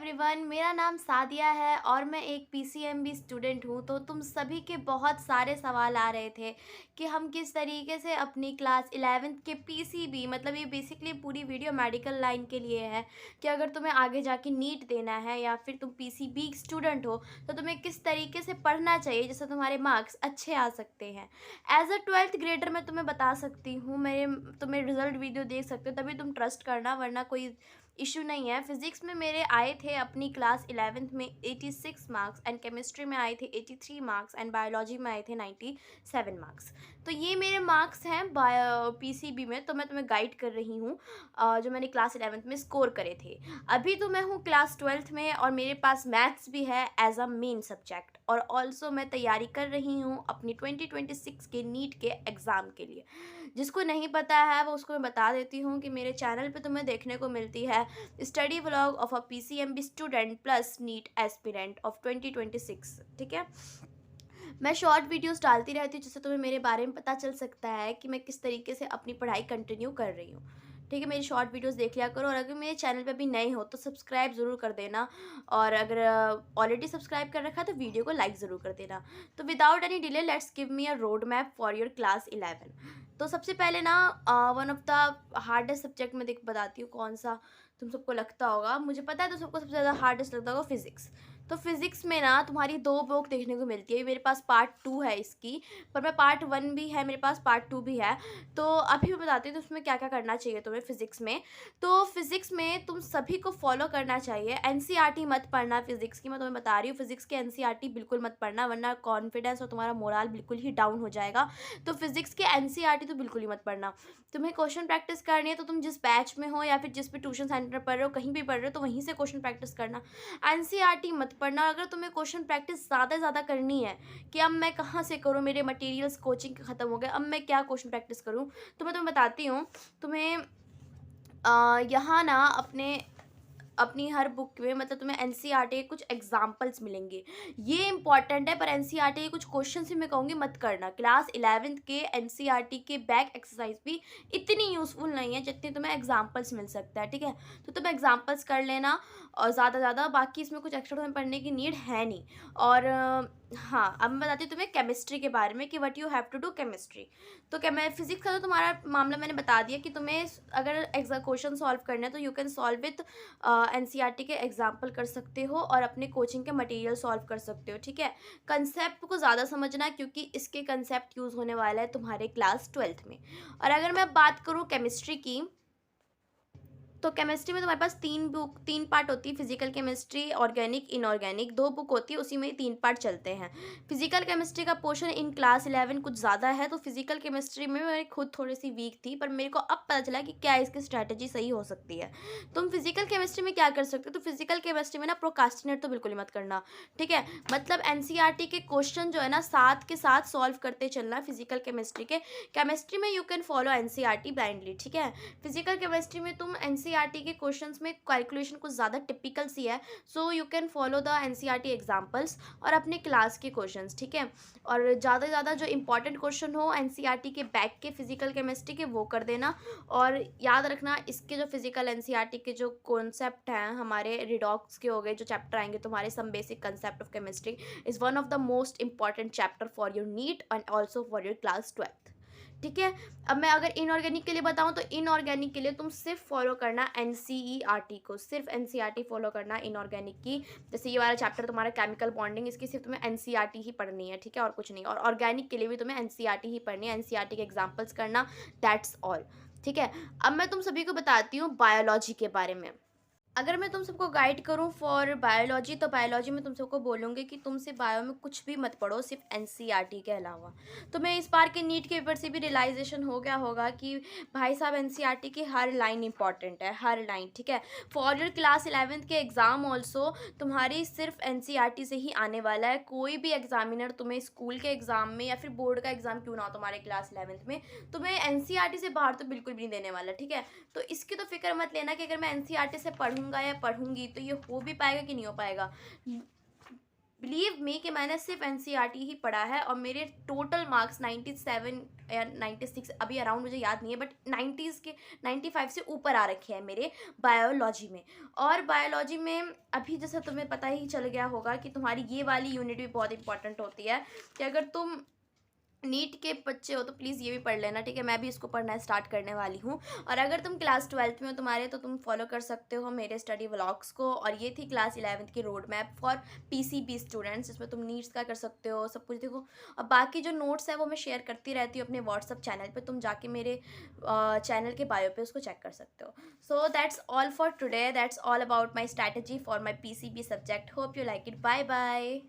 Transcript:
Everyone, मेरा नाम सादिया है और मैं एक पीसीएमबी स्टूडेंट हूँ। तो तुम सभी के बहुत सारे सवाल आ रहे थे कि हम किस तरीके से अपनी क्लास 11th के पीसीबी, मतलब ये बेसिकली पूरी वीडियो मेडिकल लाइन के लिए है कि अगर तुम्हें आगे जाके नीट देना है या फिर तुम पीसीबी स्टूडेंट हो तो तुम्हें किस तरीके से पढ़ना चाहिए जिससे तुम्हारे मार्क्स अच्छे आ सकते हैं। एज अ 12th ग्रेडर मैं तुम्हें बता सकती हूँ, मेरे तुम्हें रिजल्ट वीडियो देख सकते हो तभी तुम ट्रस्ट करना, वरना कोई इशू नहीं है। फिजिक्स में मेरे आए थे अपनी क्लास 11th में 86 मार्क्स एंड केमिस्ट्री में आए थे 83 मार्क्स एंड बायोलॉजी में आए थे 97 मार्क्स। तो ये मेरे मार्क्स हैं बायो पीसीबी में, तो मैं तुम्हें गाइड कर रही हूँ जो मैंने क्लास 11th में स्कोर करे थे। अभी तो मैं हूँ क्लास 12th में और मेरे पास मैथ्स भी है एज अ मेन सब्जेक्ट, और ऑल्सो मैं तैयारी कर रही हूँ अपनी 2026 के नीट के एग्ज़ाम के लिए। जिसको नहीं पता है वो उसको मैं बता देती हूँ कि मेरे चैनल पे तुम्हें देखने को मिलती है study vlog of a PCMB student plus NEET aspirant of 2026। ठीक है, मैं शॉर्ट वीडियोस डालती रहती हूँ जिससे तुम्हें मेरे बारे में पता चल सकता है कि मैं किस तरीके से अपनी पढ़ाई कंटिन्यू कर रही हूँ। ठीक है, मेरी शॉर्ट वीडियोस देख लिया करो और अगर मेरे चैनल पे अभी नए हो तो सब्सक्राइब ज़रूर कर देना, और अगर ऑलरेडी सब्सक्राइब कर रखा है तो वीडियो को लाइक ज़रूर कर देना। तो without any delay let's give me a road map for your class 11। तो सबसे पहले ना one of the hardest subject मैं देख बताती हूँ कौन सा तुम सबको लगता होगा। मुझे पता है तो सबको सबसे ज़्यादा हार्डेस्ट लगता होगा फिजिक्स। तो फिजिक्स में ना तुम्हारी दो बुक देखने को मिलती है, मेरे पास पार्ट 2 है इसकी, पर मैं पार्ट 1 भी है मेरे पास, पार्ट 2 भी है। तो अभी मैं बताती हूँ तो उसमें क्या क्या करना चाहिए तुम्हें फिजिक्स में। तो फिजिक्स में तुम सभी को फॉलो करना चाहिए, एनसीईआरटी मत पढ़ना फिजिक्स की, मैं तुम्हें बता रही हूँ फिजिक्स की एनसीईआरटी बिल्कुल मत पढ़ना, वरना कॉन्फिडेंस और तुम्हारा मोरल बिल्कुल ही डाउन हो जाएगा। तो फिजिक्स की एनसीईआरटी तो बिल्कुल ही मत पढ़ना। तुम्हें क्वेश्चन प्रैक्टिस करनी है तो तुम जिस बैच में हो या फिर जिस भी ट्यूशन सेंटर पढ़ रहे हो, कहीं भी पढ़ रहे हो, तो वहीं से क्वेश्चन प्रैक्टिस करना। एनसीईआरटी मत पढ़ना। अगर तुम्हें क्वेश्चन प्रैक्टिस ज़्यादा से ज़्यादा करनी है कि अब मैं कहाँ से करूँ, मेरे मटेरियल्स कोचिंग के ख़त्म हो गए, अब मैं क्या क्वेश्चन प्रैक्टिस करूँ, तो मैं तुम्हें बताती हूँ। तुम्हें यहाँ ना अपनी हर बुक में, मतलब तुम्हें एनसीईआरटी के कुछ एग्जाम्पल्स मिलेंगे, ये इंपॉर्टेंट है, पर एनसीईआरटी के कुछ क्वेश्चन ही मैं कहूँगी मत करना। क्लास 11th के एनसीईआरटी के बैक एक्सरसाइज भी इतनी यूज़फुल नहीं है जितनी तुम्हें एग्जाम्पल्स मिल सकता है। ठीक है, तो तुम एग्जाम्पल्स कर लेना और ज़्यादा ज़्यादा, बाकी इसमें कुछ एक्स्ट्रा तुम्हें पढ़ने की नीड है नहीं। और हाँ, अब मैं बताती हूँ तुम्हें केमिस्ट्री के बारे में कि what you have to do chemistry. तो फिजिक्स का तो तुम्हारा मामला मैंने बता दिया कि तुम्हें अगर क्वेश्चन सॉल्व करना है तो you can solve with NCERT के एग्जाम्पल कर सकते हो और अपने कोचिंग के मटेरियल सॉल्व कर सकते हो। ठीक है, कंसेप्ट को ज़्यादा समझना क्योंकि इसके कंसेप्ट यूज़ होने वाला है तुम्हारे क्लास 12th में। और अगर मैं बात करूँ केमिस्ट्री की, तो केमिस्ट्री में तुम्हारे पास तीन पार्ट होती है, फिजिकल केमिस्ट्री, ऑर्गेनिक, इनऑर्गेनिक, दो बुक होती है, उसी में 3 पार्ट चलते हैं। फिजिकल केमिस्ट्री का पोर्शन इन क्लास 11 कुछ ज़्यादा है, तो फिजिकल केमिस्ट्री में मैं खुद थोड़ी सी वीक थी, पर मेरे को अब पता चला कि क्या इसकी स्ट्रैटेजी सही हो सकती है। तुम फिजिकल केमिस्ट्री में क्या कर सकते हो, तो फिजिकल केमिस्ट्री में ना प्रोकास्टिनेट तो बिल्कुल ही मत करना। ठीक है, मतलब एनसीईआरटी के क्वेश्चन जो है ना साथ के साथ सॉल्व करते चलना फिजिकल केमिस्ट्री के। केमिस्ट्री में you can follow NCERT blindly. ठीक है, फिजिकल केमिस्ट्री में तुम एनसीईआरटी के क्वेश्चंस में कैलकुलेशन कुछ ज़्यादा टिपिकल सी है, so you can follow the NCERT examples और अपने क्लास के क्वेश्चंस। ठीक है, और ज़्यादा से ज़्यादा जो इंपॉर्टेंट क्वेश्चन हो एनसीईआरटी के बैक के फिजिकल केमिस्ट्री के वो कर देना। और याद रखना इसके जो फिजिकल एनसीईआरटी के जो कॉन्सेप्ट हैं हमारे रिडॉक्स के हो गए, जो चैप्टर आएंगे तुम्हारे some basic concept of chemistry is one of the most important chapter for your NEET and also for your class 12th। ठीक है, अब मैं अगर इनऑर्गेनिक के लिए बताऊं तो इनऑर्गेनिक के लिए तुम सिर्फ फॉलो करना एनसीईआरटी को, सिर्फ एनसीईआरटी फॉलो करना इनऑर्गेनिक की। जैसे ये वाला चैप्टर तुम्हारा केमिकल बॉन्डिंग, इसकी सिर्फ तुम्हें एनसीईआरटी ही पढ़नी है। ठीक है, और कुछ नहीं। और ऑर्गेनिक के लिए भी तुम्हें एनसीईआरटी ही पढ़नी है, एनसीईआरटी के एग्जाम्पल्स करना, दैट्स ऑल। ठीक है, अब मैं तुम सभी को बताती हूँ बायोलॉजी के बारे में। अगर मैं तुम सबको गाइड करूँ फॉर बायोलॉजी, तो बायोलॉजी में तुम सबको बोलूँगी कि तुमसे बायो में कुछ भी मत पढ़ो सिर्फ एनसीईआरटी के अलावा। तो मैं इस बार के नीट के पेपर से भी रियलाइजेशन हो गया होगा कि भाई साहब एनसीईआरटी की हर लाइन इंपॉर्टेंट है, हर लाइन। ठीक है, फॉर योर क्लास 11th के एग्ज़ाम ऑल्सो तुम्हारी सिर्फ एनसीईआरटी से ही आने वाला है। कोई भी एग्जामिनर तुम्हें स्कूल के एग्ज़ाम में या फिर बोर्ड का एग्ज़ाम क्यों ना हो तुम्हारे क्लास 11th में, तुम्हें एनसीईआरटी से बाहर तो बिल्कुल भी नहीं देने वाला। ठीक है, तो इसकी तो फिक्र मत लेना कि अगर मैं एनसीईआरटी से पढ़ूंगा या पढ़ूंगी तो ये हो भी पाएगा कि नहीं हो पाएगा। बिलीव मी कि मैंने सिर्फ एनसीईआरटी ही पढ़ा है और मेरे टोटल मार्क्स 97 या 96 अभी अराउंड मुझे याद नहीं है, बट 90s के 95 से ऊपर आ रखे हैं मेरे बायोलॉजी में। और बायोलॉजी में अभी जैसे तुम्हें पता ही चल गया होगा कि तुम्हारी ये वाली यूनिट भी बहुत इंपॉर्टेंट होती है कि अगर तुम नीट के बच्चे हो तो प्लीज़ ये भी पढ़ लेना, ठीक है। मैं भी इसको पढ़ना स्टार्ट करने वाली हूँ। और अगर तुम क्लास 12th में हो तुम्हारे, तो तुम फॉलो कर सकते हो मेरे स्टडी व्लॉग्स को। और ये थी क्लास 11th की road map for PCB students, जिसमें तुम नीट्स का कर सकते हो, सब कुछ देखो। और बाकी जो नोट्स है वो मैं शेयर करती रहती हूँ अपने व्हाट्सअप चैनल पर, तुम जाके मेरे चैनल के बायो पे उसको चेक कर सकते हो। So that's all for today, that's all about my strategy for my PCB subject. Hope you like it. Bye bye.